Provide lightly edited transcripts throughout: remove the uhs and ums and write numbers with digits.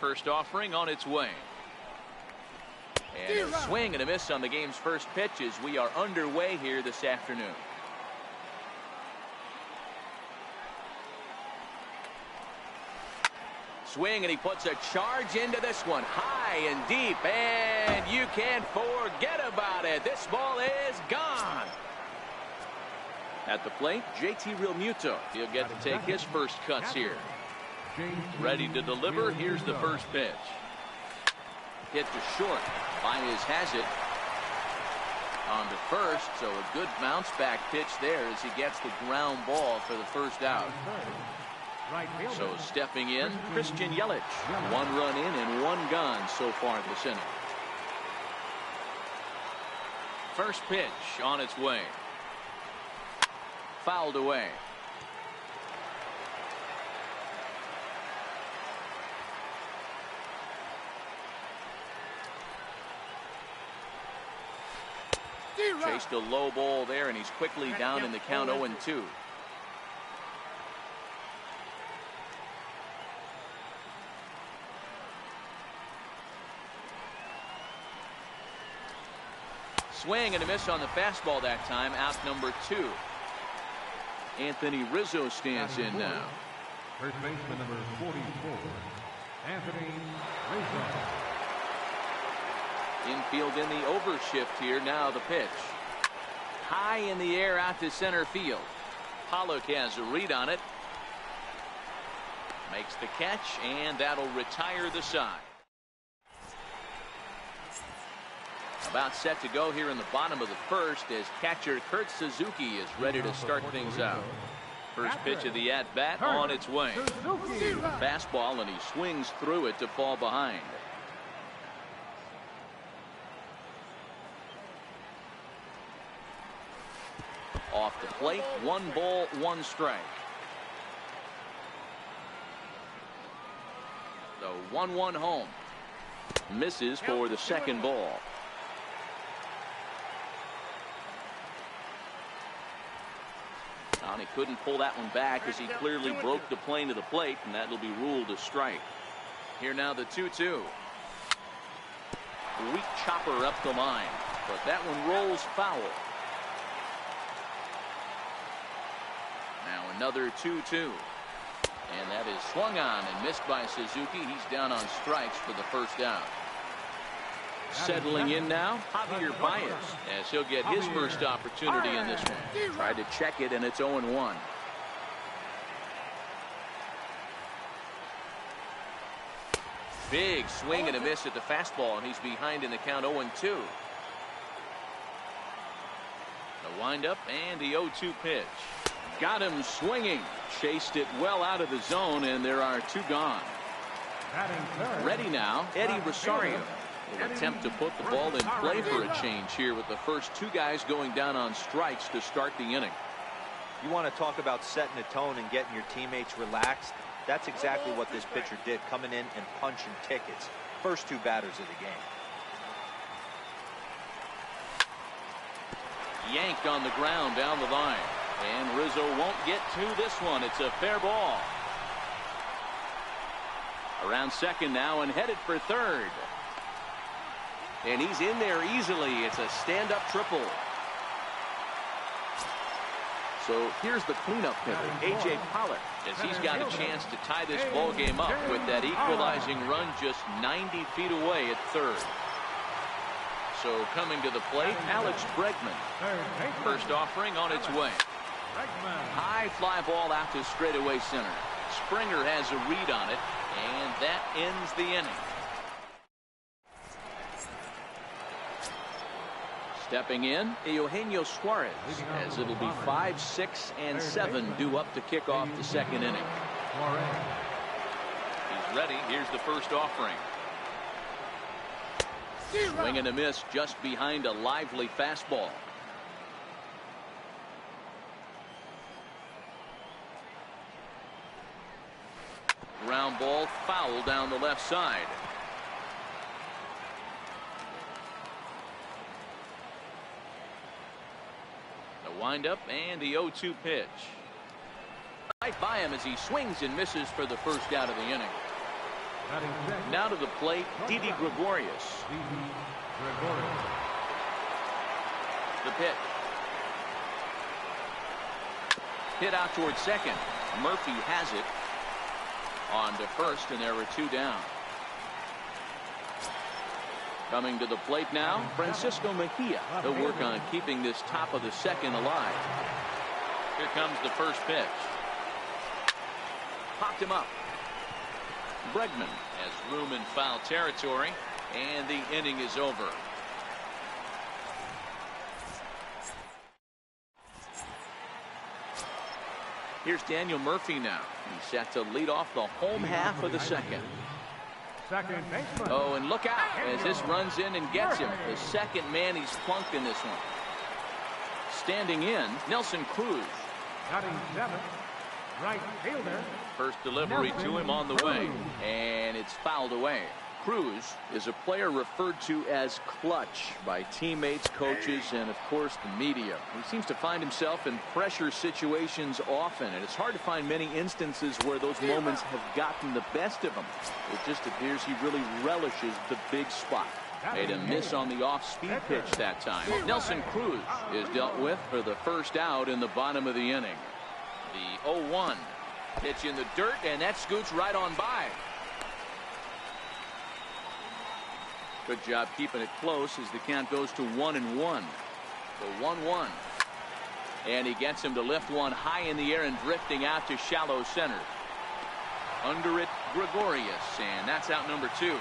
First offering on its way. And a swing and a miss on the game's first pitch as we are underway here this afternoon. Swing, and he puts a charge into this one, high and deep, and you can't forget about it. This ball is gone. At the plate, JT Realmuto. He'll get to take his first cuts here. Ready to deliver. Here's the first pitch. Hit to short. Baez has it. On to first, so a good bounce back pitch there as he gets the ground ball for the first out. So stepping in, Christian Yelich. 1 run in and 1 gone so far this inning. First pitch on its way. Fouled away. Chased a low ball there, and he's quickly down in the count 0-2. Swing and a miss on the fastball that time. Out number 2. Anthony Rizzo stands in now. First baseman number 44, Anthony Rizzo. Infield in the overshift here. Now the pitch. High in the air out to center field. Pollock has a read on it. Makes the catch, and that'll retire the side. About set to go here in the bottom of the first as catcher Kurt Suzuki is ready to start things out. First pitch of the at-bat on its way. Fastball, and he swings through it to fall behind. Off the plate, 1 ball, 1 strike. The 1-1 home. Misses for the second ball. He couldn't pull that one back as he clearly broke the plane to the plate, and that'll be ruled a strike. Here now the 2-2. Weak chopper up the line, but that one rolls foul. Now another 2-2. And that is swung on and missed by Suzuki. He's down on strikes for the first out. Settling in now, Javier Baez, as he'll get his first opportunity in this one. Tried to check it, and it's 0-1. Big swing and a miss at the fastball, and he's behind in the count 0-2. The windup and the 0-2 pitch. Got him swinging. Chased it well out of the zone, and there are 2 gone. Ready now, Eddie Rosario will attempt to put the ball in play for a change here with the first 2 guys going down on strikes to start the inning. You want to talk about setting a tone and getting your teammates relaxed? That's exactly what this pitcher did, coming in and punching tickets. First 2 batters of the game. Yanked on the ground down the line, and Rizzo won't get to this one. It's a fair ball. Around second now and headed for third. And he's in there easily. It's a stand-up triple. So here's the cleanup hitter, A.J. Pollock, as he's got a chance to tie this ball game up with that equalizing run just 90 feet away at third. So coming to the plate, Alex Bregman. First offering on its way. High fly ball out to straightaway center. Springer has a read on it, and that ends the inning. Stepping in, Eugenio Suarez, as it'll be 5, 6, and 7 due up to kick off the second inning. He's ready. Here's the first offering. Swing and a miss just behind a lively fastball. Ground ball foul down the left side. Windup and the 0-2 pitch. Right by him as he swings and misses for the first out of the inning. Batting second. Now to the plate, Didi Gregorius. Didi Gregorius. The pitch. Hit out towards second. Murphy has it. On to first, and there were two down. Coming to the plate now, Francisco Mejia. They'll work on keeping this top of the second alive. Here comes the first pitch. Popped him up. Bregman has room in foul territory, and the inning is over. Here's Daniel Murphy now. He's set to lead off the home half of the second. Second baseman. Oh, and look out as this runs in and gets him. The second man he's plunked in this one. Standing in, Nelson Cruz. Batting seventh, right fielder. First delivery to him on the way, and it's fouled away. Cruz is a player referred to as clutch by teammates, coaches, and of course the media. He seems to find himself in pressure situations often, and it's hard to find many instances where those moments have gotten the best of him. It just appears he really relishes the big spot. Made a miss on the off-speed pitch that time. Nelson Cruz is dealt with for the first out in the bottom of the inning. The 0-1 pitch in the dirt, and that scoots right on by. Good job keeping it close as the count goes to 1-1. The 1-1. And he gets him to lift one high in the air and drifting out to shallow center. Under it, Gregorius, and that's out number 2.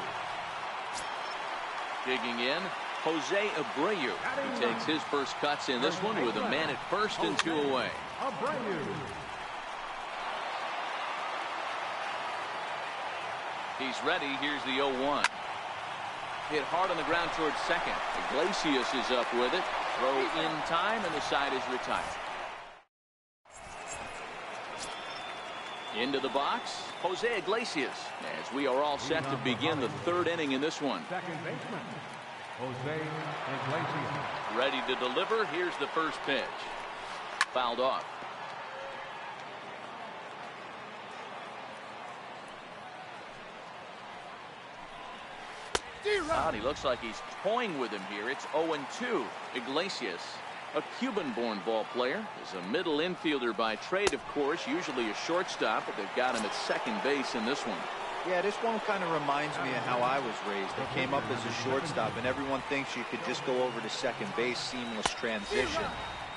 Digging in, Jose Abreu. He takes his first cuts in this one with a man at first and 2 away. He's ready. Here's the 0-1. Hit hard on the ground towards second. Iglesias is up with it. Throw in time, and the side is retired. Into the box, Jose Iglesias, as we are all set to begin the third inning in this one. Second baseman, Jose Iglesias. Ready to deliver. Here's the first pitch. Fouled off. Out. He looks like he's toying with him here. It's 0-2. Iglesias, a Cuban-born ball player, is a middle infielder by trade, of course, usually a shortstop, but they've got him at second base in this one. Yeah, this one kind of reminds me of how I was raised. I came up as a shortstop, and everyone thinks you could just go over to second base, seamless transition.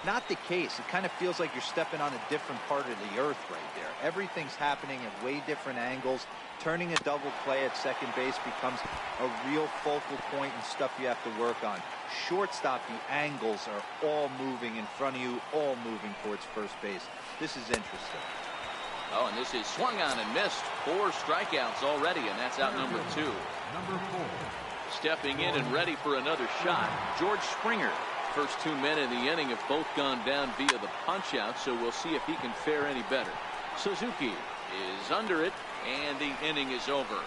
Not the case. It kind of feels like you're stepping on a different part of the earth right there. Everything's happening at way different angles. Turning a double play at second base becomes a real focal point and stuff you have to work on. Shortstop, the angles are all moving in front of you, all moving towards first base. This is interesting. Oh, and this is swung on and missed. 4 strikeouts already, and that's out number 2. Number 4. Stepping in and ready for another shot, George Springer. First 2 men in the inning have both gone down via the punch out, so we'll see if he can fare any better. Suzuki is under it, and the inning is over.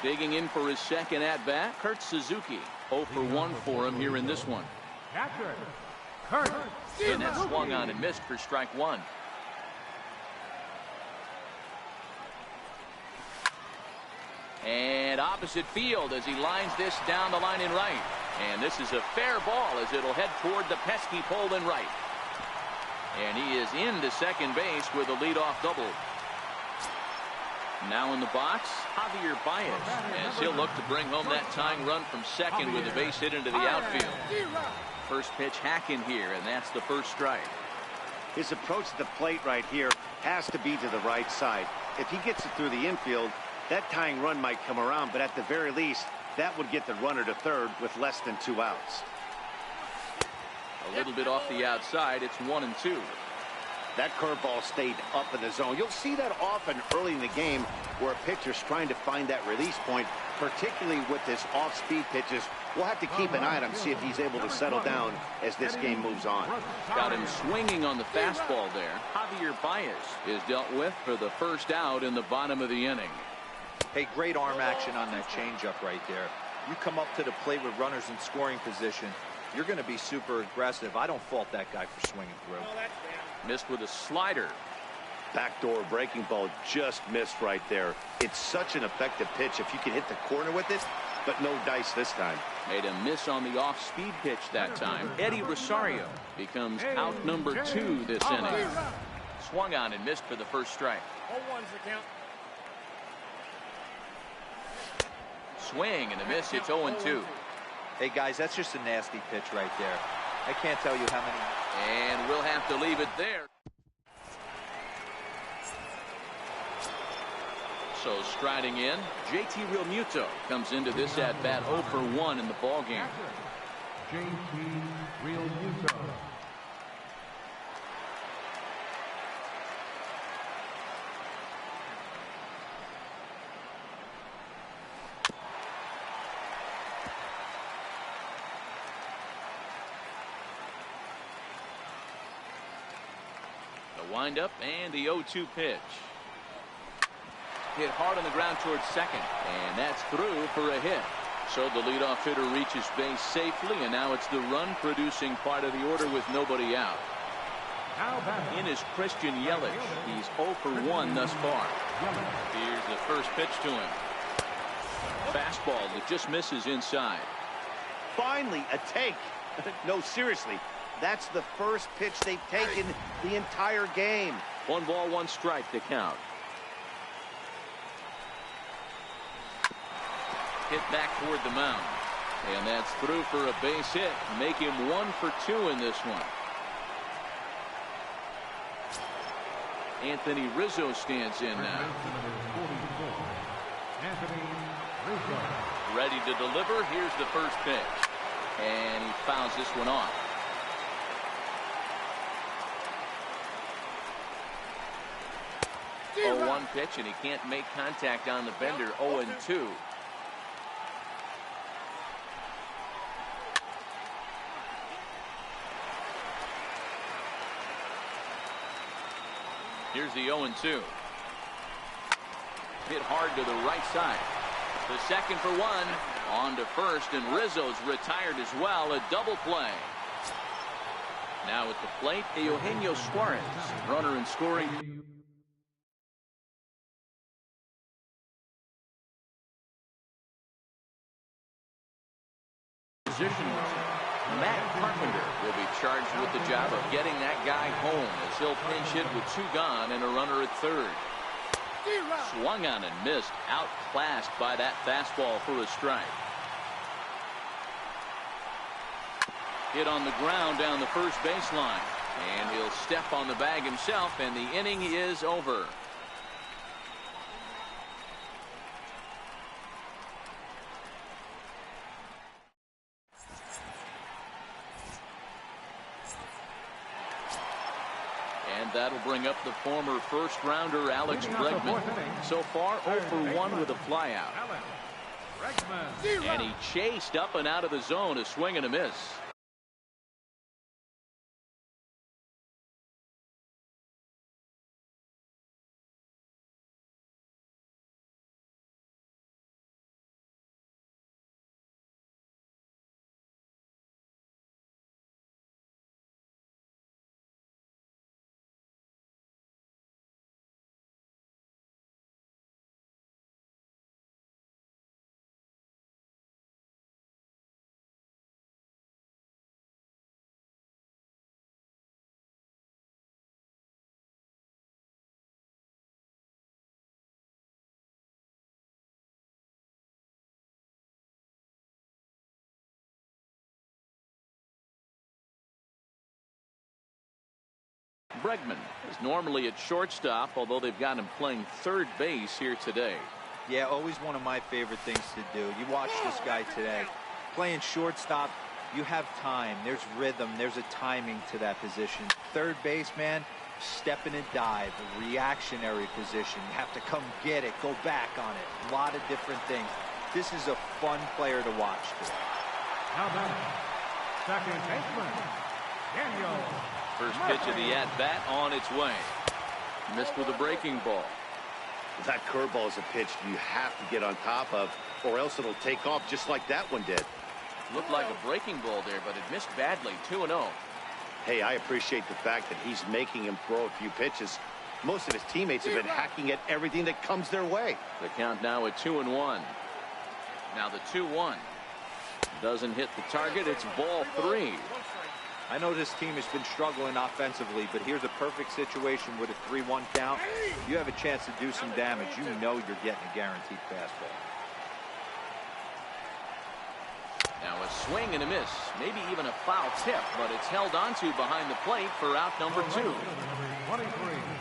Digging in for his second at-bat, Kurt Suzuki. 0 for 1 for him here in this one. Catcher, Kurt. And that swung on and missed for strike 1. And opposite field as he lines this down the line in right. And this is a fair ball as it'll head toward the pesky pole in right. And he is into second base with a leadoff double. Now in the box, Javier Baez, as he'll look to bring home that tying run from second with a base hit into the outfield. First pitch hack in here, and that's the first strike. His approach to the plate right here has to be to the right side. If he gets it through the infield, that tying run might come around, but at the very least, that would get the runner to third with less than 2 outs. A little bit off the outside, it's 1-2. That curveball stayed up in the zone. You'll see that often early in the game where a pitcher's trying to find that release point, particularly with his off-speed pitches. We'll have to keep an eye on him, see if he's able to settle down as this game moves on. Got him swinging on the fastball there. Javier Baez is dealt with for the first out in the bottom of the inning. Hey, great arm action on that changeup right there. You come up to the plate with runners in scoring position, you're going to be super aggressive. I don't fault that guy for swinging through. Missed with a slider. Backdoor breaking ball just missed right there. It's such an effective pitch if you can hit the corner with it, but no dice this time. Made a miss on the off-speed pitch that time. Eddie Rosario becomes out number 2 this inning. Swung on and missed for the first strike. 0-1's the count. Swing and a miss. It's 0-2. Hey, guys, that's just a nasty pitch right there. I can't tell you how many. And we'll have to leave it there. So striding in, JT Realmuto comes into this at-bat 0 for 1 in the ballgame. JT Realmuto. The windup and the 0-2 pitch. Hit hard on the ground towards second, and that's through for a hit. So the leadoff hitter reaches base safely, and now it's the run-producing part of the order with nobody out. In is Christian Yelich. He's 0 for 1 thus far. Here's the first pitch to him. Fastball that just misses inside. Finally, a take. No, seriously, that's the first pitch they've taken the entire game. 1 ball, 1 strike to count. Hit back toward the mound, and that's through for a base hit. Make him 1 for 2 in this one. Anthony Rizzo stands in now. Anthony Rizzo. Ready to deliver. Here's the first pitch, and he fouls this one off. Oh, 0-1 pitch, and he can't make contact on the bender. 0-2. Here's the 0-2. Hit hard to the right side. The second for 1. On to first, and Rizzo's retired as well. A double play. Now at the plate, Eugenio Suarez. Runner in scoring position. Matt Carpenter will be charged with the job of getting that guy home as he'll pinch hit with 2 gone and a runner at third. Swung on and missed, outclassed by that fastball for a strike. Hit on the ground down the first baseline, and he'll step on the bag himself, and the inning is over. And that'll bring up the former first-rounder Alex Bregman. So far, 0 for 1 with a flyout. And he chased up and out of the zone, a swing and a miss. Bregman is normally at shortstop, although they've got him playing third base here today. Yeah, always one of my favorite things to do. You watch this guy today. Playing shortstop, you have time. There's rhythm. There's a timing to that position. Third base, man, step in and dive, a reactionary position. You have to come get it, go back on it. A lot of different things. This is a fun player to watch today. How about second baseman, Daniel. First pitch of the at-bat on its way. Missed with a breaking ball. That curveball is a pitch you have to get on top of, or else it'll take off just like that one did. Looked like a breaking ball there, but it missed badly. 2-0. Hey, I appreciate the fact that he's making him throw a few pitches. Most of his teammates have been hacking at everything that comes their way. The count now at 2-1. Now the 2-1. Doesn't hit the target. It's ball 3. I know this team has been struggling offensively, but here's a perfect situation with a 3-1 count. You have a chance to do some damage. You know you're getting a guaranteed fastball. Now a swing and a miss. Maybe even a foul tip, but it's held onto behind the plate for out number 2.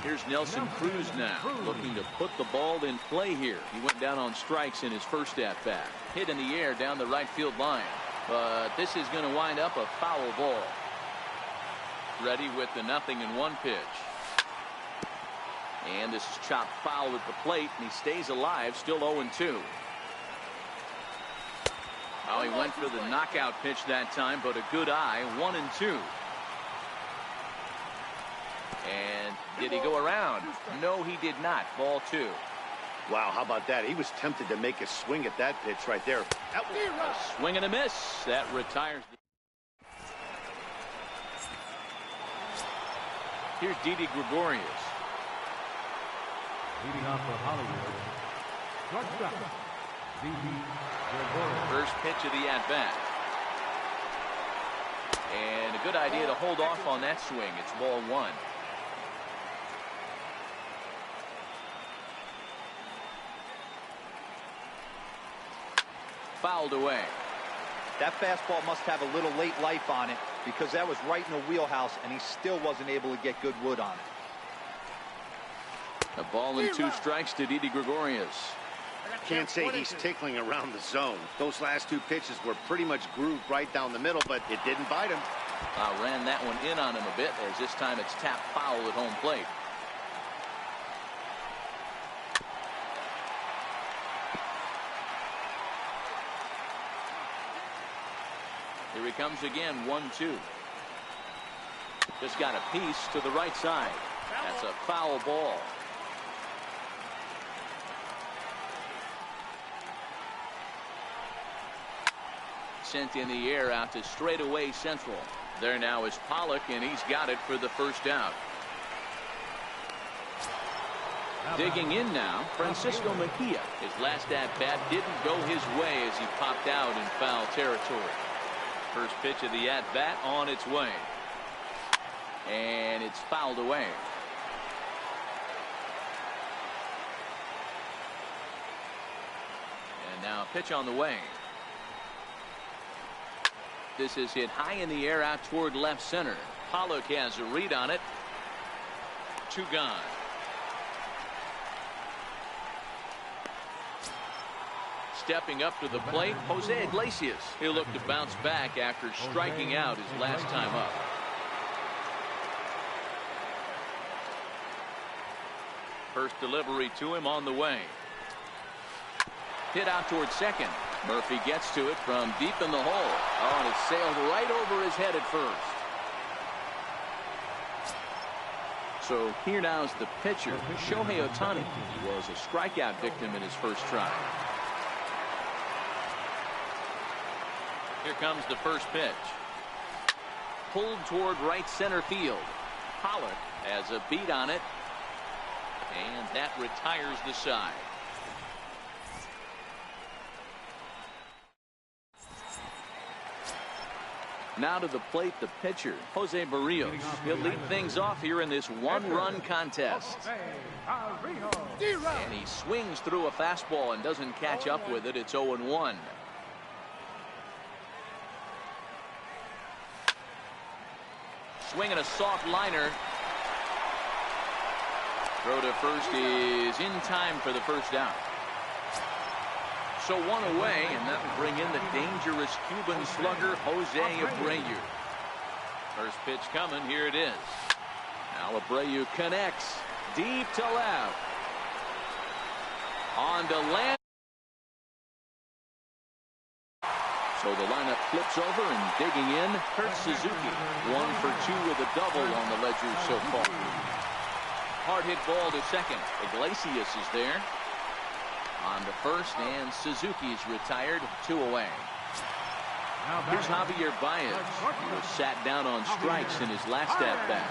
Here's Nelson Cruz now, looking to put the ball in play here. He went down on strikes in his first at-bat. Hit in the air down the right field line. But this is going to wind up a foul ball. Ready with the 0-1 pitch. And this is chopped foul at the plate, and he stays alive, still 0-2. Oh, he went for the knockout pitch that time, but a good eye, 1-2. And did he go around? No, he did not. Ball 2. Wow, how about that? He was tempted to make a swing at that pitch right there. A swing and a miss. That retires. Here's Didi Gregorius. Leading off for Hollywood. Shortstop, Didi Gregorius. First pitch of the at-bat. And a good idea to hold off on that swing. It's ball 1. Fouled away. That fastball must have a little late life on it because that was right in the wheelhouse, and he still wasn't able to get good wood on it. A ball and 2 strikes to Didi Gregorius. Can't say he's tickling around the zone. Those last 2 pitches were pretty much grooved right down the middle, but it didn't bite him. Ran that one in on him a bit, as this time it's tapped foul at home plate. Here he comes again, 1-2. Just got a piece to the right side. That's a foul ball. Sent in the air out to straightaway central. There now is Pollock, and he's got it for the first out. Digging in now, Francisco Mejia. His last at-bat didn't go his way as he popped out in foul territory. First pitch of the at-bat on its way. And it's fouled away. And now a pitch on the way. This is hit high in the air out toward left center. Pollock has a read on it. 2 gone. Stepping up to the plate, Jose Iglesias. He'll look to bounce back after striking out his last time up. First delivery to him on the way. Hit out toward second. Murphy gets to it from deep in the hole. Oh, and it sailed right over his head at first. So here now is the pitcher, Shohei Ohtani. He was a strikeout victim in his first try. Here comes the first pitch. Pulled toward right center field. Pollock has a beat on it. And that retires the side. Now to the plate, the pitcher, Jose Barrios. He'll lead things off here in this one-run contest. And he swings through a fastball and doesn't catch up with it. It's 0-1. Swinging a soft liner. Throw to first is in time for the first out. So 1 away, and that will bring in the dangerous Cuban slugger, Jose Abreu. First pitch coming, here it is. Now Abreu connects deep to left. On to land. So the lineup flips over, and digging in, Kurt Suzuki. 1 for 2 with a double on the ledger so far. Hard hit ball to second. Iglesias is there. On to first, and Suzuki's retired. 2 away. Here's Javier Baez. He was sat down on strikes in his last at-bat.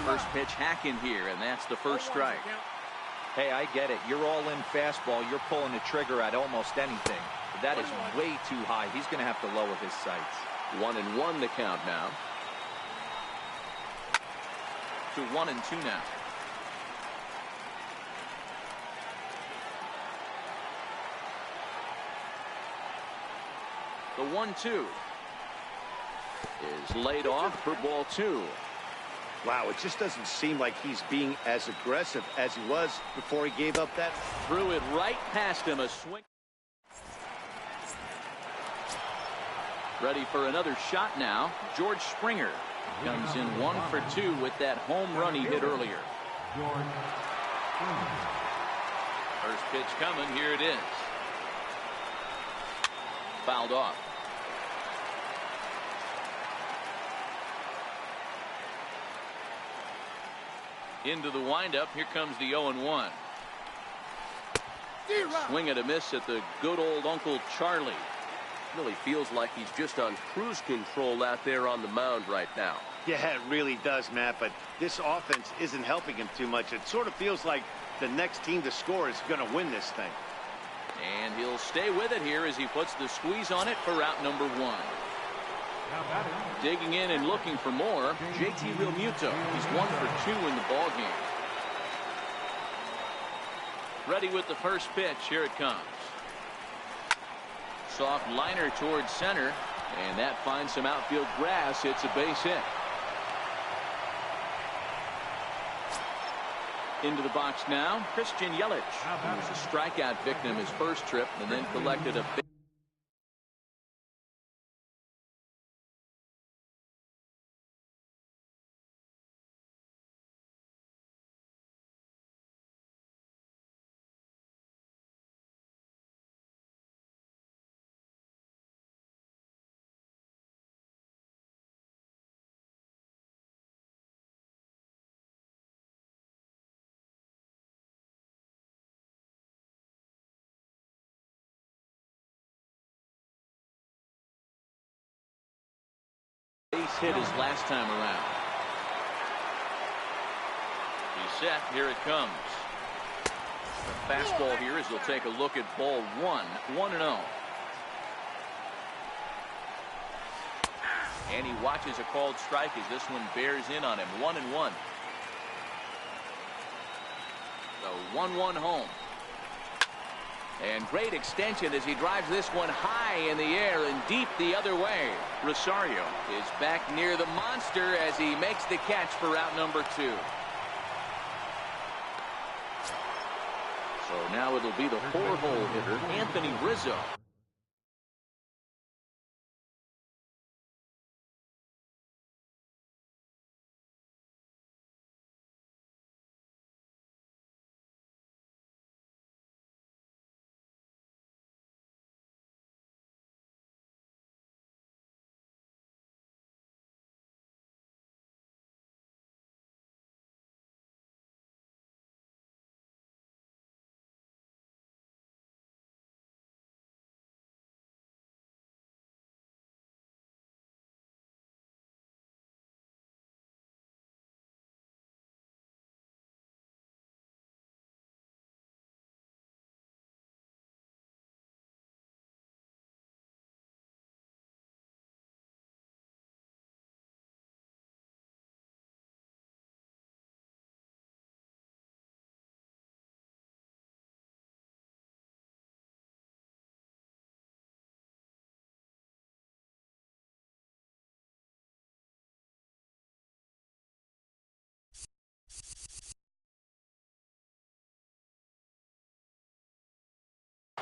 First pitch hacking here, and that's the first strike. Hey, I get it. You're all in fastball. You're pulling the trigger at almost anything. But that is way too high. He's going to have to lower his sights. 1-1 the count now. To 1-2 now. The 1-2 is laid off for ball 2. Wow, it just doesn't seem like he's being as aggressive as he was before he gave up that. Threw it right past him. A swing. Ready for another shot now. George Springer comes in 1 for 2 with that home run he hit earlier. First pitch coming. Here it is. Fouled off. Into the windup. Here comes the 0-1. Swing and a miss at the good old Uncle Charlie. Really feels like he's just on cruise control out there on the mound right now. Yeah, it really does, Matt, but this offense isn't helping him too much. It sort of feels like the next team to score is going to win this thing. And he'll stay with it here as he puts the squeeze on it for out number 1. Digging in and looking for more, JT Realmuto. He's 1 for 2 in the ball game. Ready with the first pitch. Here it comes. Soft liner towards center, and that finds some outfield grass. It's a base hit. Into the box now, Christian Yelich. He was a strikeout victim his first trip and then collected a big. Base hit his last time around. He's set. Here it comes. The fastball here as he'll take a look at ball 1. 1-0. And he watches a called strike as this one bears in on him. 1-1. The 1-1 home. And great extension as he drives this one high in the air and deep the other way. Rosario is back near the monster as he makes the catch for out number 2. So now it'll be the 4-hole hitter, Anthony Rizzo.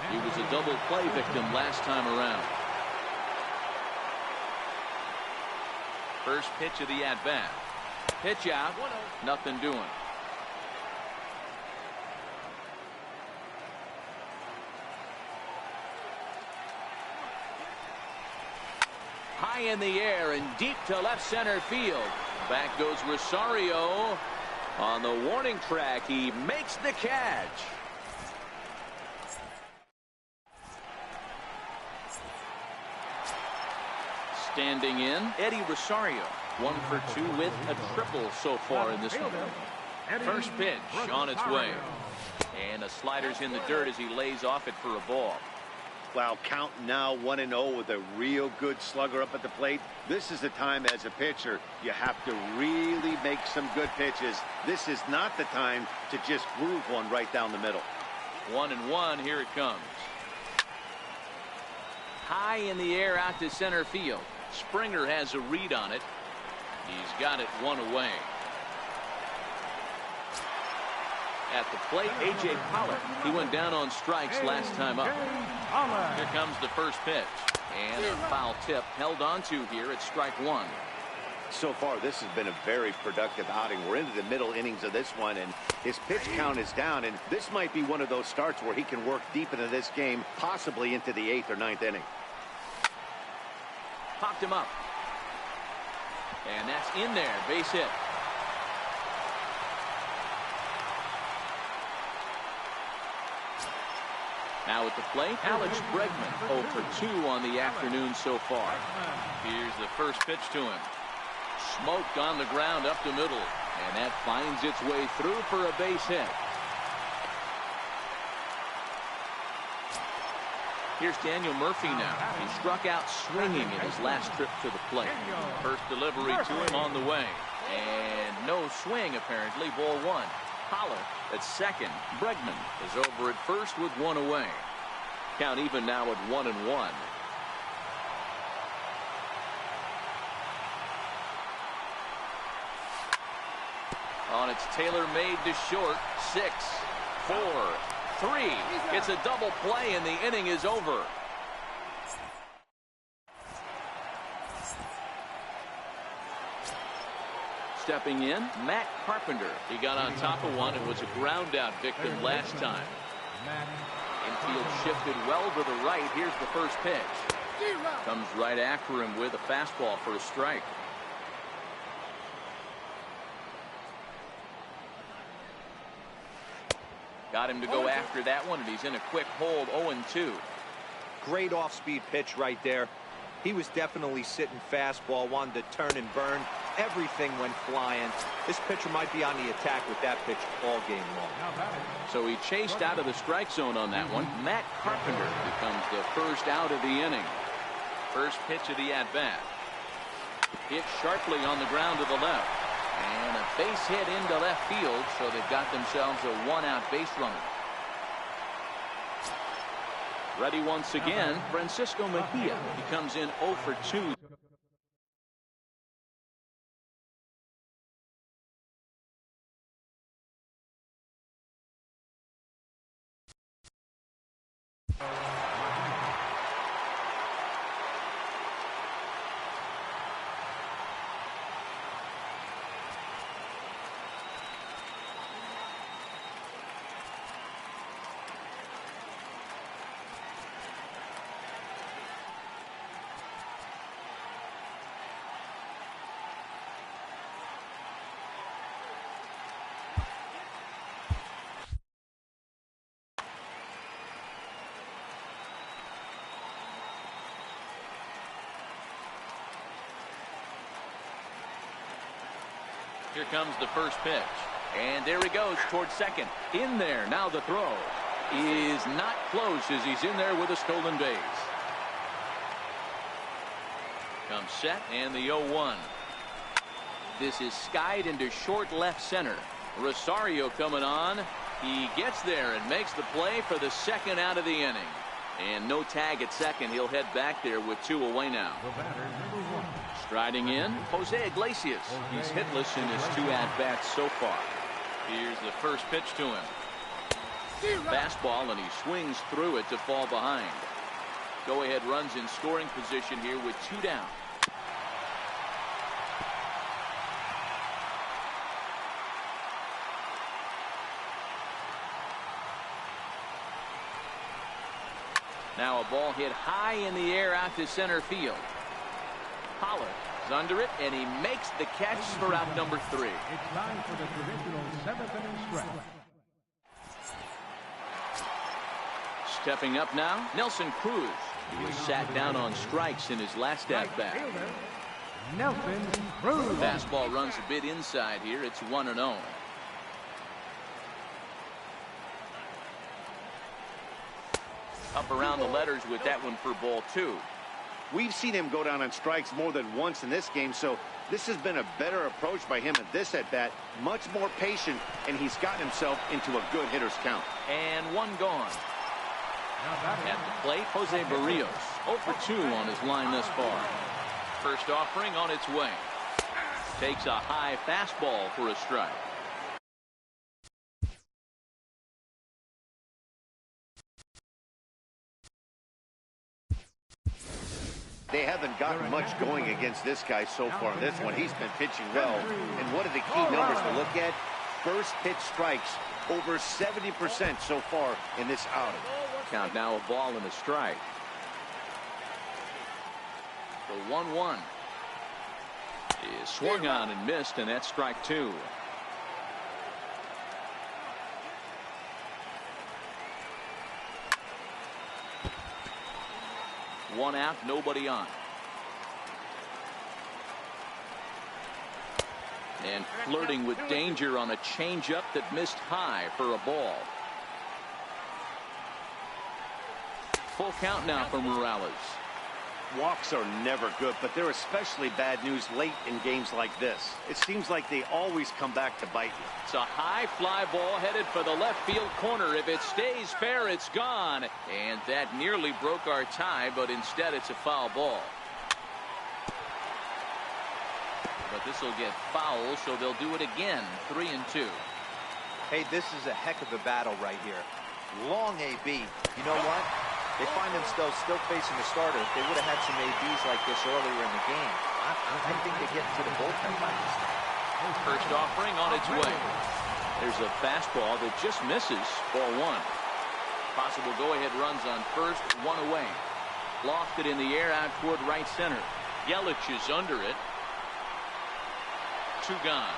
He was a double play victim last time around. First pitch of the at-bat. Pitch out. Nothing doing. High in the air and deep to left center field. Back goes Rosario. On the warning track, he makes the catch. Standing in, Eddie Rosario. 1 for 2 with a triple so far in this one. First pitch on its way. And a slider's in the dirt as he lays off it for a ball. Wow, count now 1-0 with a real good slugger up at the plate. This is the time as a pitcher you have to really make some good pitches. This is not the time to just groove one right down the middle. 1-1, here it comes. High in the air out to center field. Springer has a read on it. He's got it 1 away. At the plate, A.J. Pollard. He went down on strikes last time up. Here comes the first pitch. And a foul tip held on to here at strike 1. So far, this has been a very productive outing. We're into the middle innings of this one, and his pitch count is down, and this might be one of those starts where he can work deep into this game, possibly into the 8th or 9th inning. Popped him up. And that's in there. Base hit. Now at the plate, Alex Bregman, 0 for 2 on the afternoon so far. Here's the first pitch to him. Smoked on the ground up the middle, and that finds its way through for a base hit. Here's Daniel Murphy now. He struck out swinging in his last trip to the plate. First delivery to him on the way. And no swing, apparently. Ball 1. Pollard at second. Bregman is over at first with 1 away. Count even now at 1-1. On its tailor-made to short. 6, 4, 3. It's a double play and the inning is over. Stepping in, Matt Carpenter. He got on top of one and was a ground out victim last time. Infield shifted well to the right. Here's the first pitch. Comes right after him with a fastball for a strike. Got him to go after that one, and he's in a quick hold. 0-2. Great off-speed pitch right there. He was definitely sitting fastball, wanted to turn and burn. Everything went flying. This pitcher might be on the attack with that pitch all game long. So he chased out of the strike zone on that one. Matt Carpenter becomes the first out of the inning. First pitch of the at-bat. Hit sharply on the ground to the left. And a base hit into left field, so they've got themselves a 1-out base runner. Ready once again, Francisco Mejia. He comes in 0 for 2. Here comes the first pitch. And there he goes towards second. In there. Now the throw is not close as he's in there with a stolen base. Comes set and the 0-1. This is skied into short left center. Rosario coming on. He gets there and makes the play for the second out of the inning. And no tag at second. He'll head back there with 2 away now. Striding in, Jose Iglesias. He's hitless in his 2 at-bats so far. Here's the first pitch to him. Fastball, and he swings through it to fall behind. Go-ahead runs in scoring position here with 2 down. Now a ball hit high in the air out to center field. Pollard is under it, and he makes the catch for out number 3. It's time for the traditional 7th inning stretch. Stepping up now, Nelson Cruz. He was sat down on strikes in his last at-bat. Nelson Cruz. Fastball runs a bit inside here. It's 1-0. Up around the letters with that one for ball 2. We've seen him go down on strikes more than once in this game, so this has been a better approach by him at this at-bat. Much more patient, and he's gotten himself into a good hitter's count. And one gone. At the plate, Jose Barrios. 0 for 2 on his line thus far. First offering on its way. Takes a high fastball for a strike. They haven't gotten much going against this guy so far in this one. He's been pitching well. And what are the key numbers to look at? First pitch strikes, over 70% so far in this outing. Count now a ball and a strike. The 1-1 is swung on and missed, and that's strike 2. One out, nobody on. And flirting with danger on a changeup that missed high for a ball. Full count now for Morales. Walks are never good, but they're especially bad news late in games like this. It seems like they always come back to bite you. It's a high fly ball headed for the left field corner. If it stays fair, it's gone. And that nearly broke our tie, but instead it's a foul ball. But this will get foul, so they'll do it again. 3-2. Hey, this is a heck of a battle right here. Long AB. You know what? They find themselves still facing the starter. If they would have had some ABs like this earlier in the game, I think they get to the bullpen by this time. First offering on its way. There's a fastball that just misses. Ball 1. Possible go-ahead runs on first, 1 away. Lofted in the air out toward right center. Yelich is under it. 2 gone.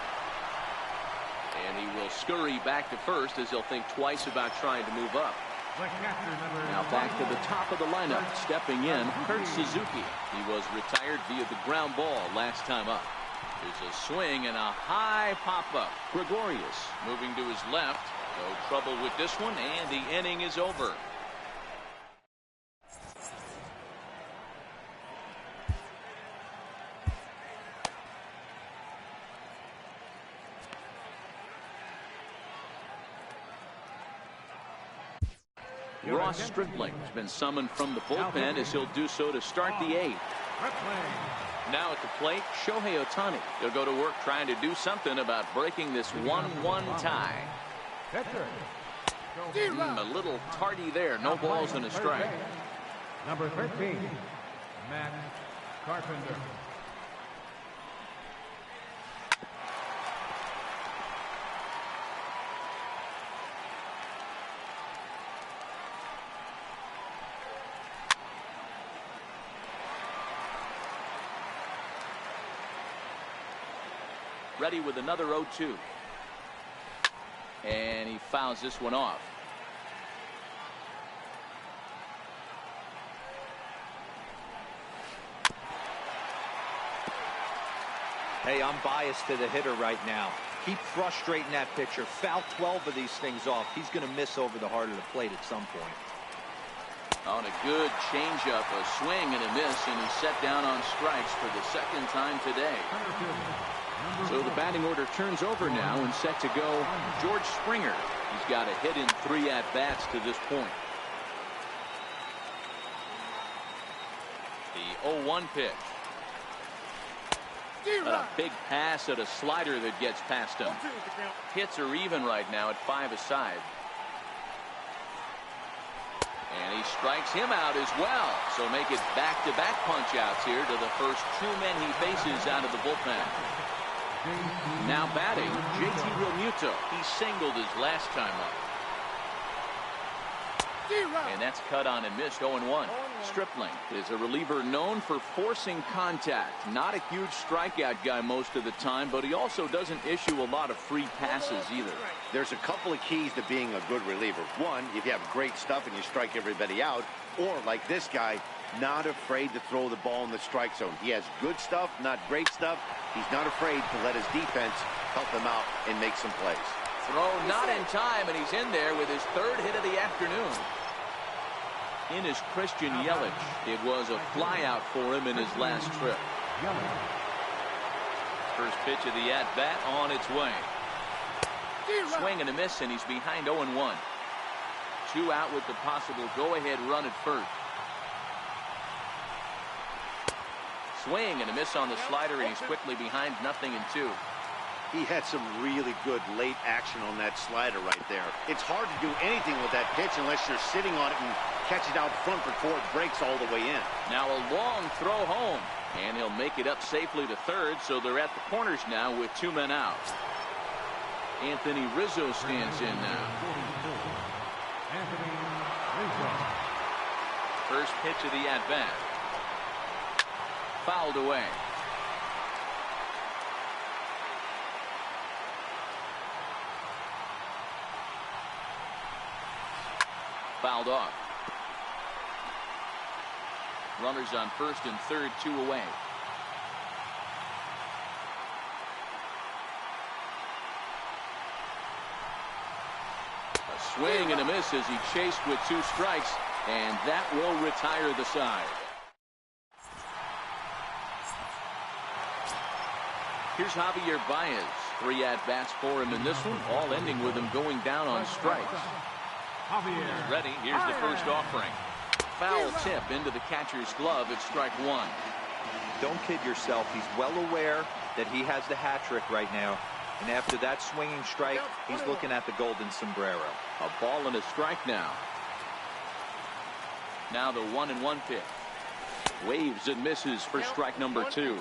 And he will scurry back to first as he'll think twice about trying to move up. Now back to the top of the lineup. Stepping in, Kurt Suzuki. He was retired via the ground ball last time up. There's a swing and a high pop-up. Gregorius moving to his left. No trouble with this one, and the inning is over. Ross Stripling has been summoned from the bullpen as he'll do so to start the 8th. Now at the plate, Shohei Ohtani. He'll go to work trying to do something about breaking this 1-1 tie. A little tardy there. No balls and a strike. Number 13, Matt Carpenter. Ready with another 0-2. And he fouls this one off. Hey, I'm biased to the hitter right now. Keep frustrating that pitcher. Foul 12 of these things off. He's going to miss over the heart of the plate at some point. On a good changeup, a swing and a miss, and he's set down on strikes for the second time today. So the batting order turns over now and set to go George Springer. He's got a hit in 3 at-bats to this point. The 0-1 pitch. A big pass at a slider that gets past him. Hits are even right now at 5 aside. And he strikes him out as well. So make it back-to-back punch-outs here to the first 2 men he faces out of the bullpen. Now batting, JT Realmuto. He singled his last time up. And that's cut on and missed. 0-1. Stripling is a reliever known for forcing contact. Not a huge strikeout guy most of the time, but he also doesn't issue a lot of free passes either. There's a couple of keys to being a good reliever. One, if you have great stuff and you strike everybody out, or like this guy, not afraid to throw the ball in the strike zone. He has good stuff, not great stuff. He's not afraid to let his defense help him out and make some plays. Throw not in time, and he's in there with his third hit of the afternoon. In is Christian Yelich. It was a flyout for him in his last trip. First pitch of the at-bat on its way. Swing and a miss, and he's behind 0-1. 2 out with the possible go-ahead run at first. Swing and a miss on the slider, and he's quickly behind 0-2. He had some really good late action on that slider right there. It's hard to do anything with that pitch unless you're sitting on it and catch it out front before it breaks all the way in. Now a long throw home, and he'll make it up safely to third, so they're at the corners now with 2 men out. Anthony Rizzo stands in now. Anthony Rizzo. First pitch of the at-bat. Fouled away. Fouled off. Runners on first and third, 2 away. A swing and a miss as he chased with 2 strikes, and that will retire the side. Here's Javier Baez. 3 at-bats for him in this one, all ending with him going down on strikes. He's ready. Here's the first offering. Foul tip into the catcher's glove at strike 1. Don't kid yourself. He's well aware that he has the hat trick right now. And after that swinging strike, he's looking at the golden sombrero. A ball and a strike now. Now the 1-1 pitch. Waves and misses for strike number 2.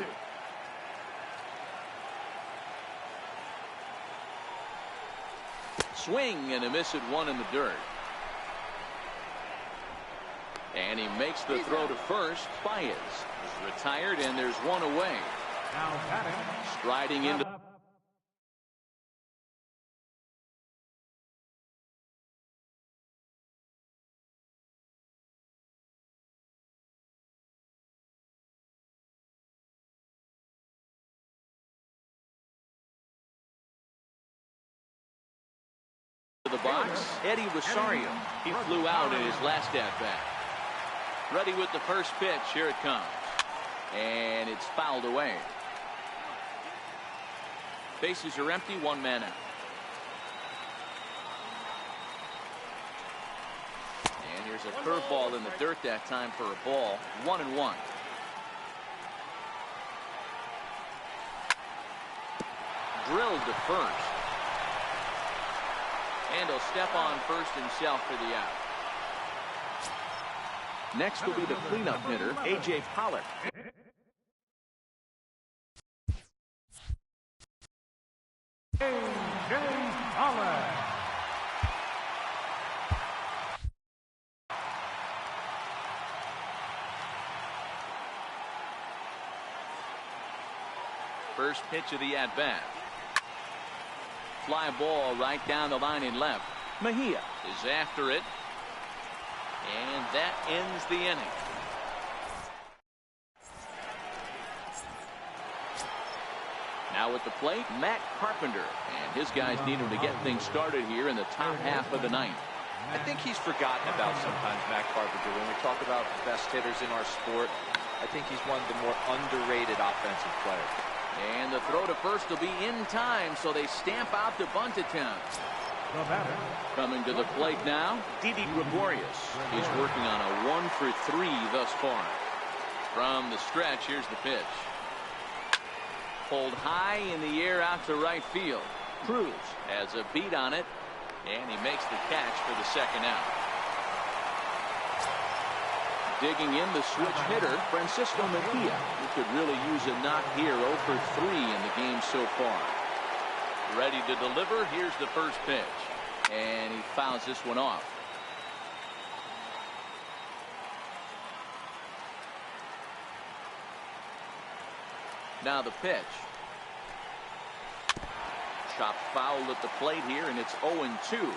Swing and a miss at 1 in the dirt. And he makes the throw to first. Baez is retired, and there's 1 away. Now batting. Striding into the box, Eddie Rosario. He flew out in his last at-bat. Ready with the first pitch. Here it comes. And it's fouled away. Bases are empty. 1 man out. And here's a curveball in the dirt that time for a ball. 1-1. Drilled to first. And he'll step on first himself for the out. Next will be the cleanup hitter, A.J. Pollock. A.J. Pollock. First pitch of the at-bat. Fly ball right down the line in left. Mejia is after it. And that ends the inning. Now at the plate, Matt Carpenter. And his guys need him to get things started here in the top half of the ninth. I think he's forgotten about sometimes, Matt Carpenter. When we talk about best hitters in our sport, I think he's one of the more underrated offensive players. And the throw to first will be in time, so they stamp out the bunt attempt. Coming to the plate now, Didi Gregorius. He's working on a 1 for 3 thus far. From the stretch, here's the pitch. Pulled high in the air out to right field. Cruz has a beat on it, and he makes the catch for the second out. Digging in the switch hitter, Francisco Mejia, who could really use a knock here. 0 for 3 in the game so far. Ready to deliver. Here's the first pitch. And he fouls this one off. Now the pitch. Chopped foul at the plate here, and it's 0-2.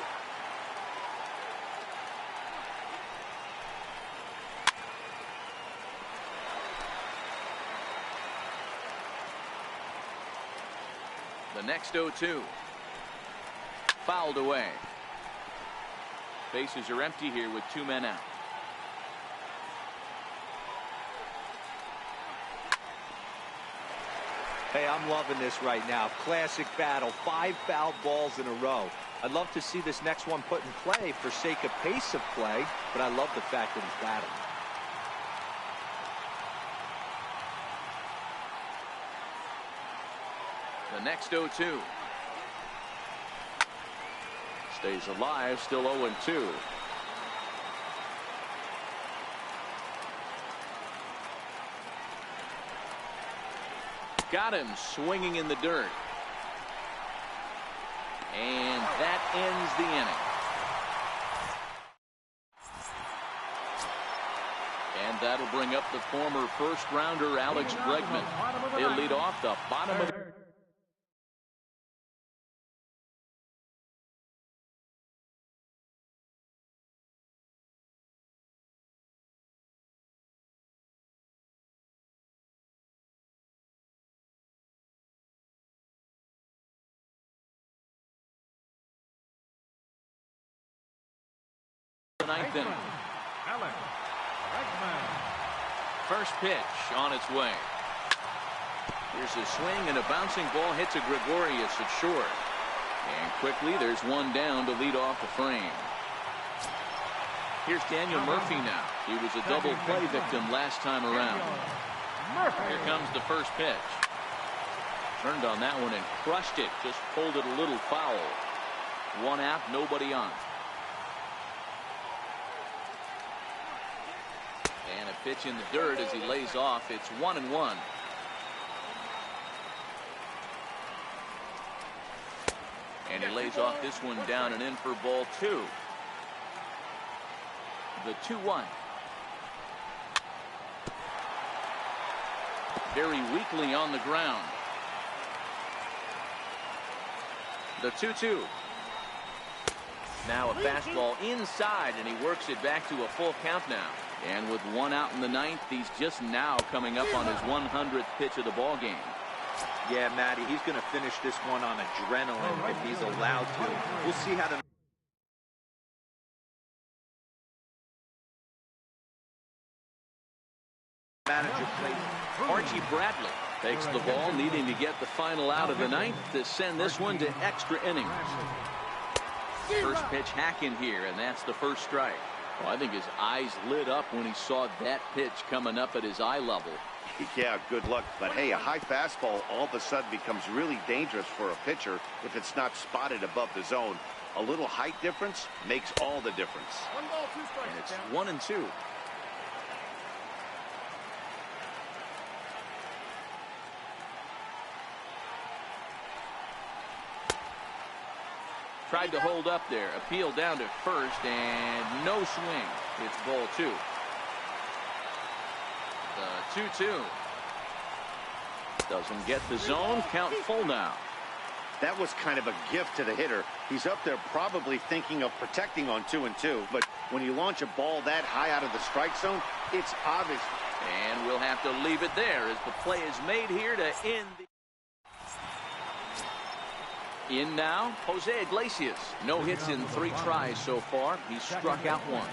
next 0-2. Fouled away. Bases are empty here with 2 men out. Hey, I'm loving this right now. Classic battle. 5 fouled balls in a row. I'd love to see this next one put in play for sake of pace of play, but I love the fact that he's battling. The next 0-2. Stays alive, still 0-2. Got him swinging in the dirt. And that ends the inning. And that'll bring up the former first-rounder Alex Bregman. He'll lead off the bottom of the... ninth inning. Alex Bregman. First pitch on its way. Here's a swing, and a bouncing ball hits a Gregorius at short. And quickly there's one down to lead off the frame. Here's Daniel Murphy now. He was a double play victim last time around. Here comes the first pitch. Turned on that one and crushed it. Just pulled it a little foul. 1 out, nobody on. And a pitch in the dirt as he lays off. It's 1-1. And he lays off this one down and in for ball 2. The 2-1. Very weakly on the ground. The 2-2. Now a fastball inside, and he works it back to a full count now. And with 1 out in the 9th, he's just now coming up on his 100th pitch of the ball game. Yeah, Matty, he's going to finish this one on adrenaline if he's allowed to. We'll see how the manager plays. Archie Bradley takes the ball, needing to get the final out of the 9th to send this one to extra innings. First pitch hack in here, and that's the first strike. Well, I think his eyes lit up when he saw that pitch coming up at his eye level. Yeah, good luck. But hey, a high fastball all of a sudden becomes really dangerous for a pitcher if it's not spotted above the zone. A little height difference makes all the difference. 1 ball, 2 strikes. And it's 1-2. Tried to hold up there. Appeal down to first, and no swing. It's ball 2. The 2-2. Doesn't get the zone. Count full now. That was kind of a gift to the hitter. He's up there probably thinking of protecting on 2-2. But when you launch a ball that high out of the strike zone, it's obvious. And we'll have to leave it there as the play is made here to end the... In now, Jose Iglesias. No hits in 3 tries so far. He's struck out once.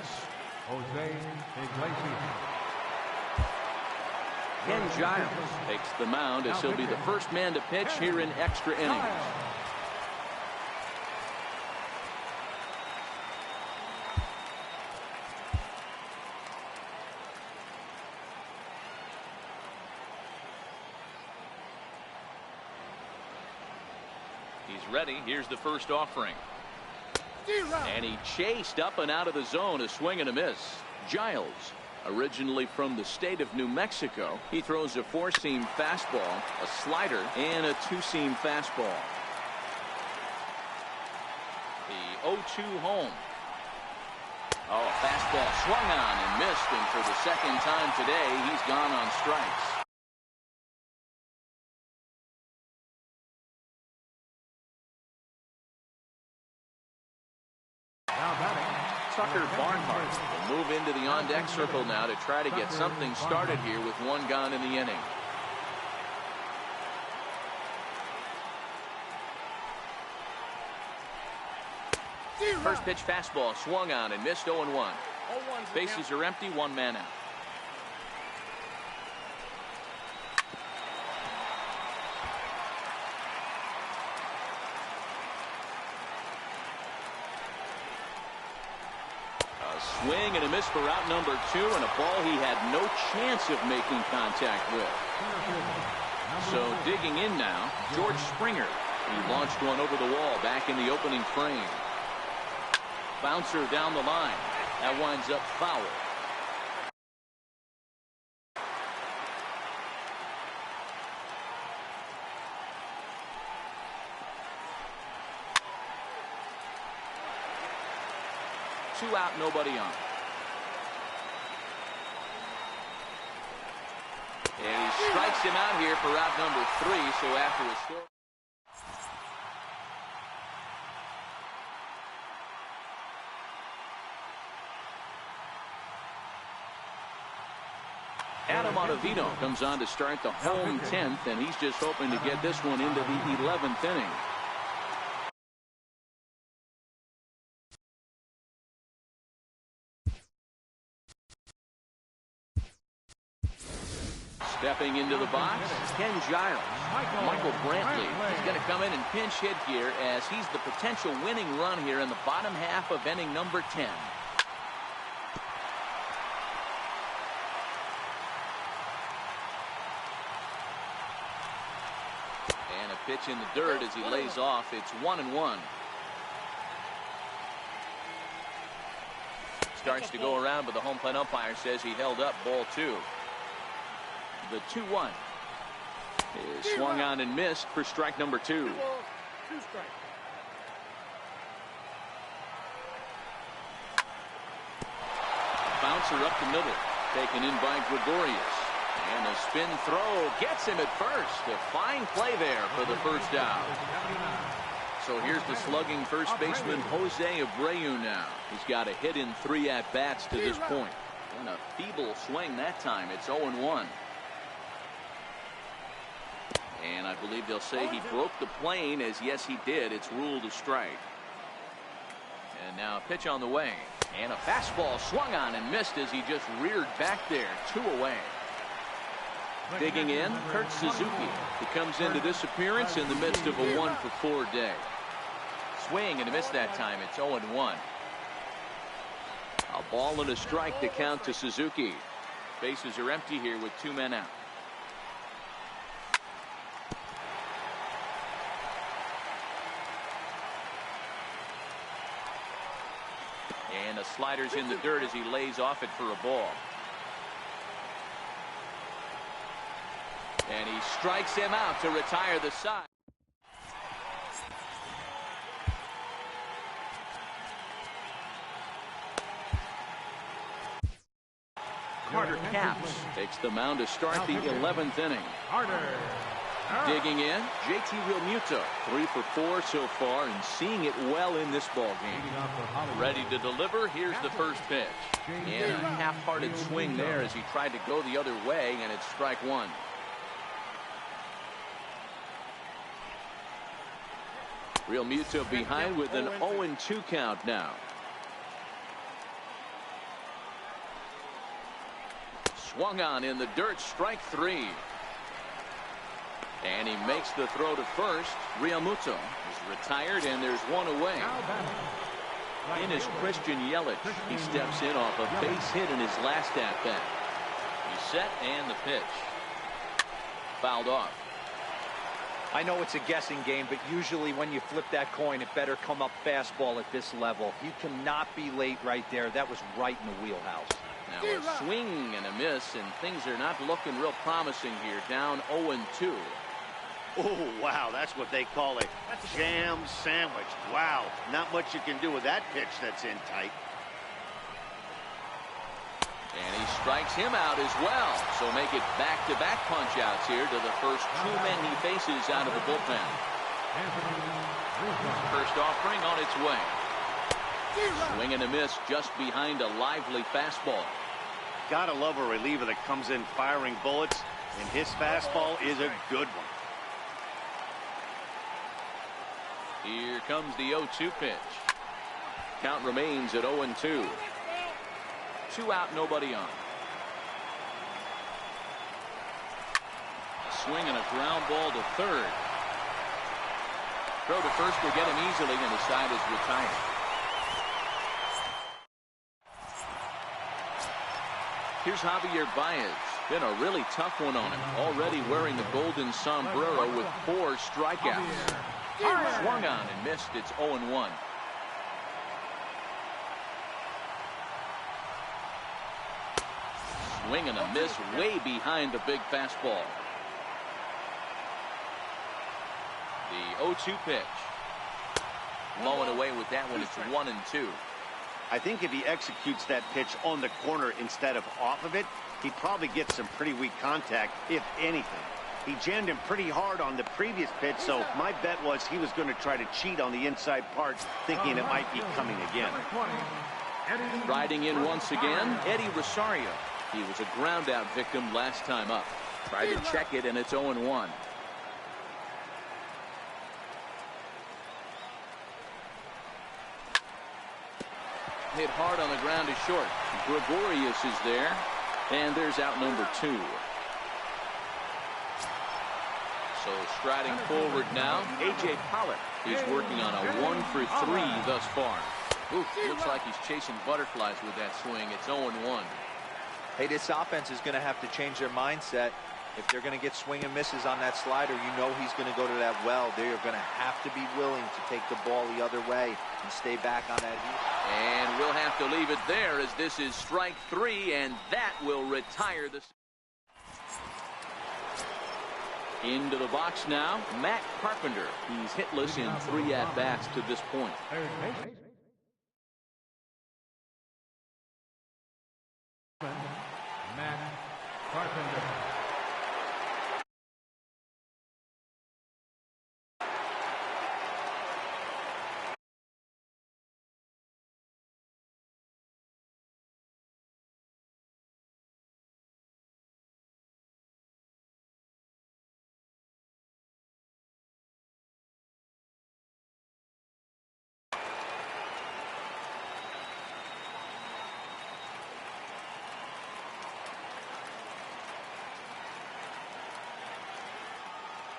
Jose Iglesias. Ken Giles takes the mound as he'll be the first man to pitch here in extra innings. He's ready. Here's the first offering. And he chased up and out of the zone. A swing and a miss. Giles, originally from the state of New Mexico, he throws a 4-seam fastball, a slider, and a 2-seam fastball. The 0-2 home. Oh, a fastball swung on and missed, and for the second time today, he's gone on strikes. Tucker Barnhart will move into the on-deck circle now to try to get something started here with 1 gone in the inning. First pitch fastball swung on and missed. 0-1. Bases are empty. One man out. A swing and a miss for out number 2, and a ball he had no chance of making contact with. So digging in now, George Springer. He launched one over the wall back in the opening frame. Bouncer down the line. That winds up foul. Two out, nobody on. And he strikes him out here for out number 3. So after a short. Adam Ottavino comes on to start the home 10th, and he's just hoping to get this one into the 11th inning. Stepping into the box, Ken Giles. Michael Brantley is going to come in and pinch hit here as he's the potential winning run here in the bottom half of inning number 10. And a pitch in the dirt as he lays off. It's 1-1. Starts to go around, but the home plate umpire says he held up ball 2. The 2-1 is swung on and missed for strike number 2. Bouncer up the middle, taken in by Gregorius. And a spin throw gets him at first. A fine play there for the first out. So here's the slugging first baseman Jose Abreu now. He's got a hit in 3 at-bats to this point. And a feeble swing that time. It's 0-1. And I believe they'll say he broke the plane, as yes he did. It's ruled a strike. And now a pitch on the way. And a fastball swung on and missed as he just reared back there. 2 away. Digging in, Kurt Suzuki. He comes into this appearance in the midst of a 1-for-4 day. Swing and a miss that time. It's 0-1. A ball and a strike to count to Suzuki. Bases are empty here with 2 men out. And a slider's in the dirt as he lays off it for a ball. And he strikes him out to retire the side. Carter Capps takes the mound to start the 11th inning. Digging in, JT Realmuto, 3 for 4 so far and seeing it well in this ball game. Ready to deliver. Here's the first pitch. And a half-hearted swing there as he tried to go the other way, and it's strike 1. Realmuto behind with an 0-2 count now. Swung on in the dirt, strike 3. And he makes the throw to first. Realmuto is retired, and there's 1 away. In is Christian Yelich. He steps in off a base hit in his last at-bat. He's set, and the pitch. Fouled off. I know it's a guessing game, but usually when you flip that coin, it better come up fastball at this level. You cannot be late right there. That was right in the wheelhouse. Now a swing and a miss, and things are not looking real promising here. Down 0-2. Oh, wow, that's what they call a jam sandwich. Wow, not much you can do with that pitch that's in tight. And he strikes him out as well. So make it back-to-back punch-outs here to the first 2 men he faces out of the bullpen. First offering on its way. Swing and a miss just behind a lively fastball. Gotta love a reliever that comes in firing bullets, and his fastball is a good one. Here comes the 0-2 pitch. Count remains at 0-2. 2 out, nobody on. Swing and a ground ball to third. Throw to first will get him easily, and the side is retired. Here's Javier Baez. Been a really tough one on him. Already wearing the golden sombrero with 4 strikeouts. Swung on and missed. It's 0-1. Swing and a miss way behind the big fastball. The 0-2 pitch. Blowing away with that one. It's 1-2. I think if he executes that pitch on the corner instead of off of it, he'd probably get some pretty weak contact, if anything. He jammed him pretty hard on the previous pitch, so my bet was he was going to try to cheat on the inside part, thinking it might be coming again. Riding in once again, Eddie Rosario. He was a ground-out victim last time up. Tried to check it, and it's 0-1. Hit hard on the ground is short. Gregorius is there, and there's out number 2. So striding forward now, A.J. Pollock is working on a 1-for-3 thus far. Ooh, looks like he's chasing butterflies with that swing. It's 0-1. Hey, this offense is going to have to change their mindset. If they're going to get swing and misses on that slider, you know he's going to go to that well. They are going to have to be willing to take the ball the other way and stay back on that heat. And we'll have to leave it there, as this is strike 3, and that will retire the... Into the box now, Matt Carpenter. He's hitless in 3 at-bats to this point. Matt Carpenter.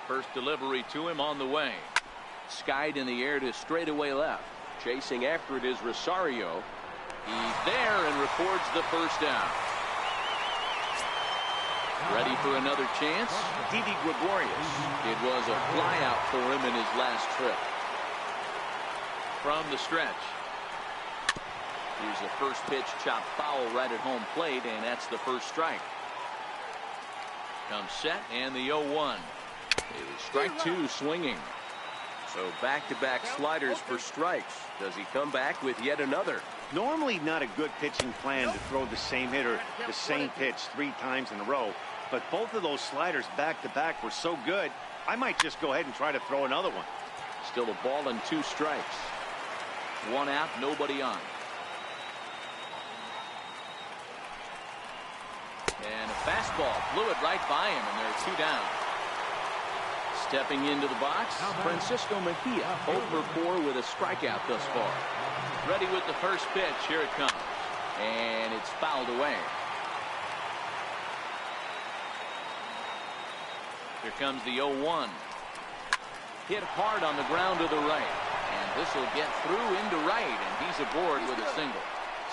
First delivery to him on the way. Skied in the air to straightaway left. Chasing after it is Rosario. He's there and records the first down. Ready for another chance? Didi Gregorius. It was a flyout for him in his last trip. From the stretch. Here's the first pitch, chopped foul right at home plate, and that's the first strike. Comes set, and the 0-1. It is strike 2 swinging. So back-to-back sliders for strikes. Does he come back with yet another? Normally not a good pitching plan to throw the same hitter the same pitch 3 times in a row, but both of those sliders back-to-back were so good, I might just go ahead and try to throw another one. Still a ball and 2 strikes. 1 out, nobody on. And a fastball blew it right by him, and there are 2 down. Stepping into the box, Francisco Mejia, 0 for 4 with a strikeout thus far. Ready with the first pitch. Here it comes. And it's fouled away. Here comes the 0-1. Hit hard on the ground to the right. And this will get through into right, and he's aboard with a single.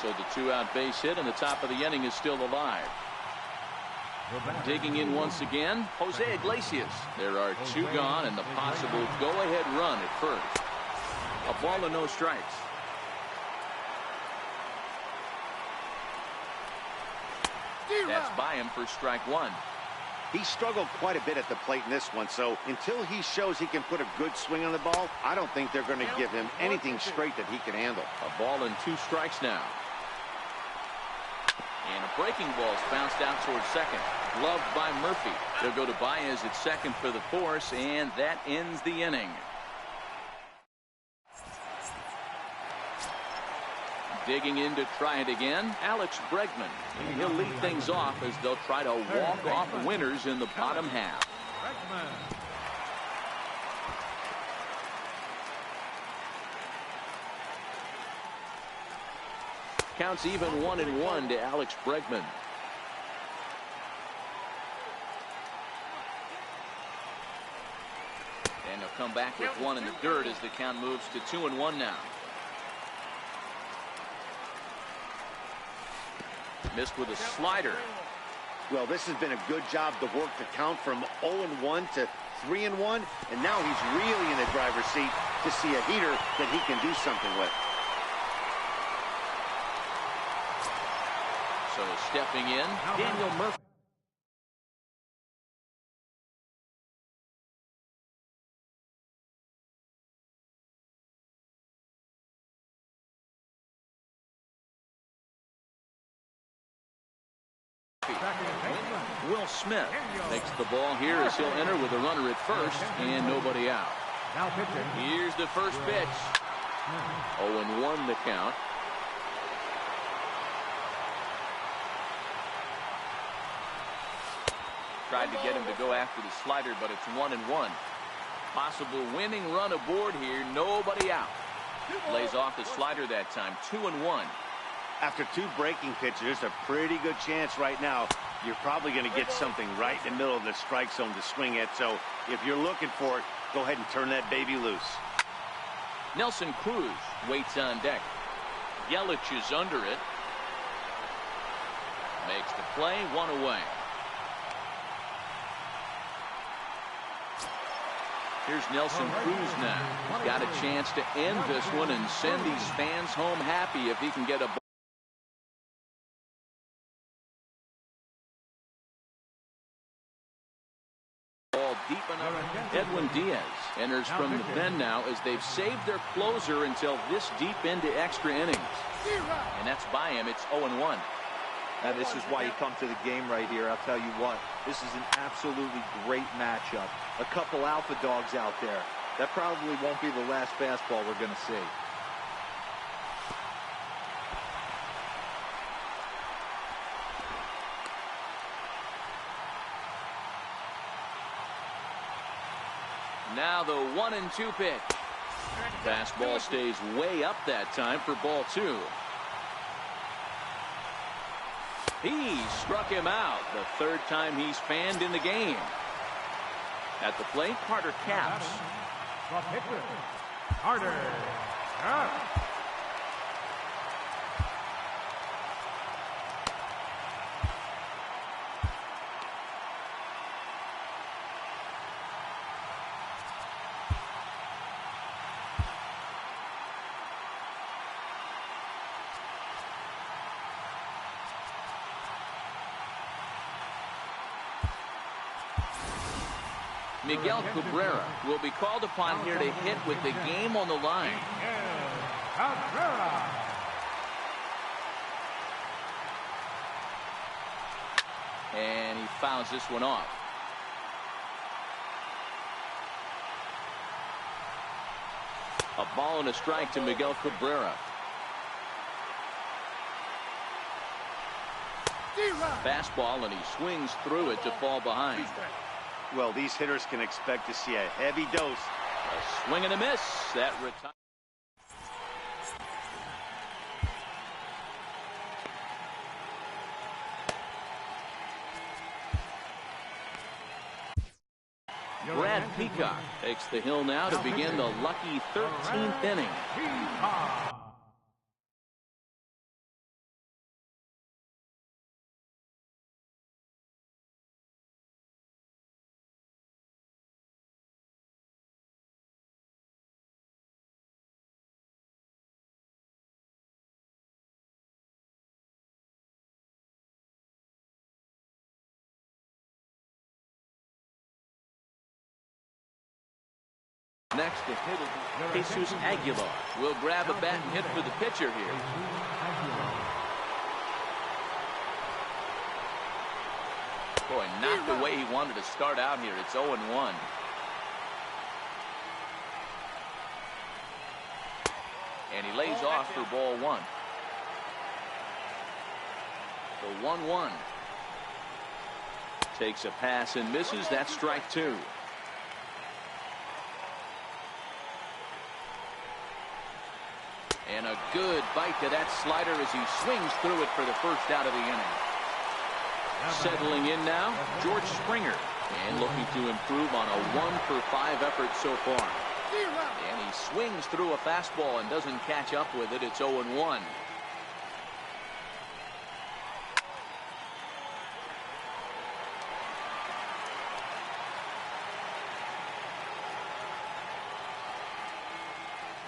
So the 2-out base hit, and the top of the inning is still alive. Digging in once again, Jose Iglesias. There are 2 gone, and the possible go-ahead run at first. A ball and no strikes. That's by him for strike 1. He struggled quite a bit at the plate in this one, so until he shows he can put a good swing on the ball, I don't think they're going to give him anything straight that he can handle. A ball and 2 strikes now. And a breaking ball is bounced out towards second. Gloved by Murphy. They'll go to Baez at second for the force, and that ends the inning. Digging in to try it again, Alex Bregman. And he'll lead things off as they'll try to walk off winners in the bottom half. Counts even 1-1 to Alex Bregman. And they'll come back with one in the dirt as the count moves to 2-1 now. Missed with a slider. Well, this has been a good job to work the count from 0-1 to 3-1, and now he's really in the driver's seat to see a heater that he can do something with. So stepping in, Daniel Murphy. Will Smith takes the ball here as he'll enter with a runner at first and nobody out. Here's the first pitch. 0-1 the count. Tried to get him to go after the slider, but it's 1-1. Possible winning run aboard here. Nobody out. Lays off the slider that time. 2-1. After two breaking pitches, there's a pretty good chance right now you're probably going to get something right in the middle of the strike zone to swing at. So if you're looking for it, go ahead and turn that baby loose. Nelson Cruz waits on deck. Yelich is under it. Makes the play, one away. Here's Nelson Cruz now. He's got a chance to end this one and send these fans home happy if he can get a ball deep enough. Edwin Diaz enters from the pen now as they've saved their closer until this deep into extra innings. And that's by him. It's 0-1. Now, this is why you come to the game right here. I'll tell you what, this is an absolutely great matchup. A couple alpha dogs out there. That probably won't be the last fastball we're going to see. Now the 1-2 pitch. Fastball stays way up that time for ball two. He struck him out the third time he's fanned in the game. At the plate, Carter Capps. Carter Capps. Miguel Cabrera will be called upon here to hit with the game on the line. Cabrera. And he fouls this one off. A ball and a strike to Miguel Cabrera. Fastball, and he swings through it to fall behind. Well, these hitters can expect to see a heavy dose. A swing and a miss. That retires. Brad Peacock takes the hill now to begin the lucky 13th inning. Next to hit Jesus Aguilar will grab a bat and hit for the pitcher here. Boy, not the way he wanted to start out here. It's 0-1. And he lays off for ball one. The 1-1. Takes a pass and misses. That's strike two. And a good bite to that slider as he swings through it for the first out of the inning. Settling in now, George Springer. And looking to improve on a 1-for-5 effort so far. And he swings through a fastball and doesn't catch up with it. It's 0-1.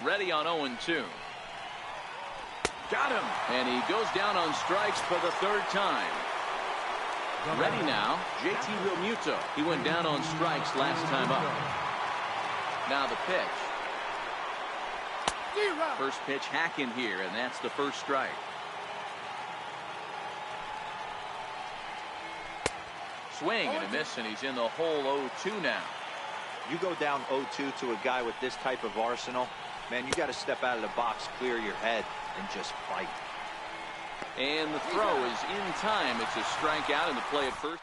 Ready on 0-2. Got him. And he goes down on strikes for the third time. Ready now, JT Realmuto. He went down on strikes last time up. Now the pitch. First pitch hack in here, and that's the first strike. Swing and a miss, and he's in the hole 0-2 now. You go down 0-2 to a guy with this type of arsenal, man, you got to step out of the box, clear your head, and just fight. And the throw is in time. It's a strikeout in the play at first.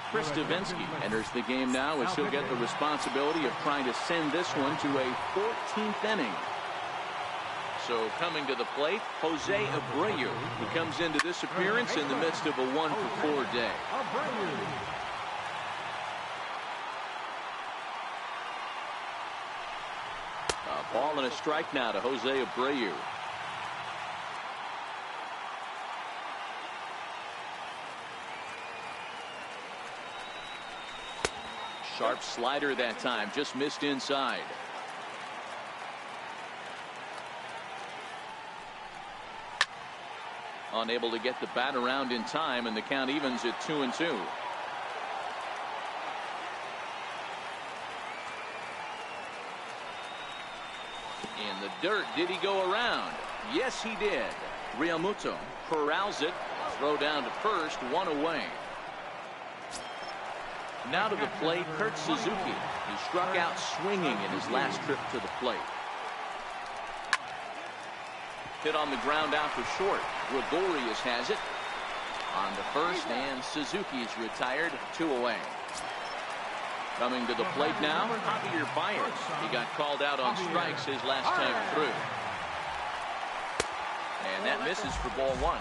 Chris Davinsky enters the game now as he'll get the responsibility of trying to send this one to a 14th inning. So coming to the plate, Jose Abreu, who comes into this appearance in the midst of a 1-for-4 day. A ball and a strike now to Jose Abreu. Sharp slider that time, just missed inside. Unable to get the bat around in time, and the count evens at 2-2. In the dirt, did he go around? Yes, he did. Realmuto corrals it. Throw down to first, one away. Now to the plate, Kurt Suzuki. He struck out swinging in his last trip to the plate. Hit on the ground out to short. Gregorius has it on the first, and Suzuki's retired, 2 away. Coming to the plate now, Javier Baez. He got called out on strikes his last time through. And that misses for ball 1.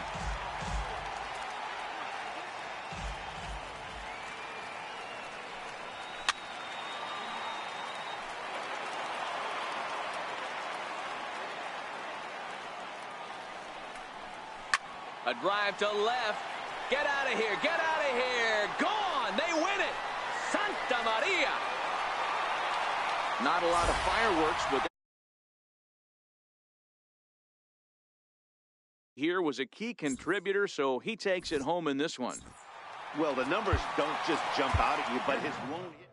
A drive to left. Get out of here. Get out of here. Gone. They win it. Santa Maria. Not a lot of fireworks, but here was a key contributor, so he takes it home in this one. Well, the numbers don't just jump out at you, but his lone hit.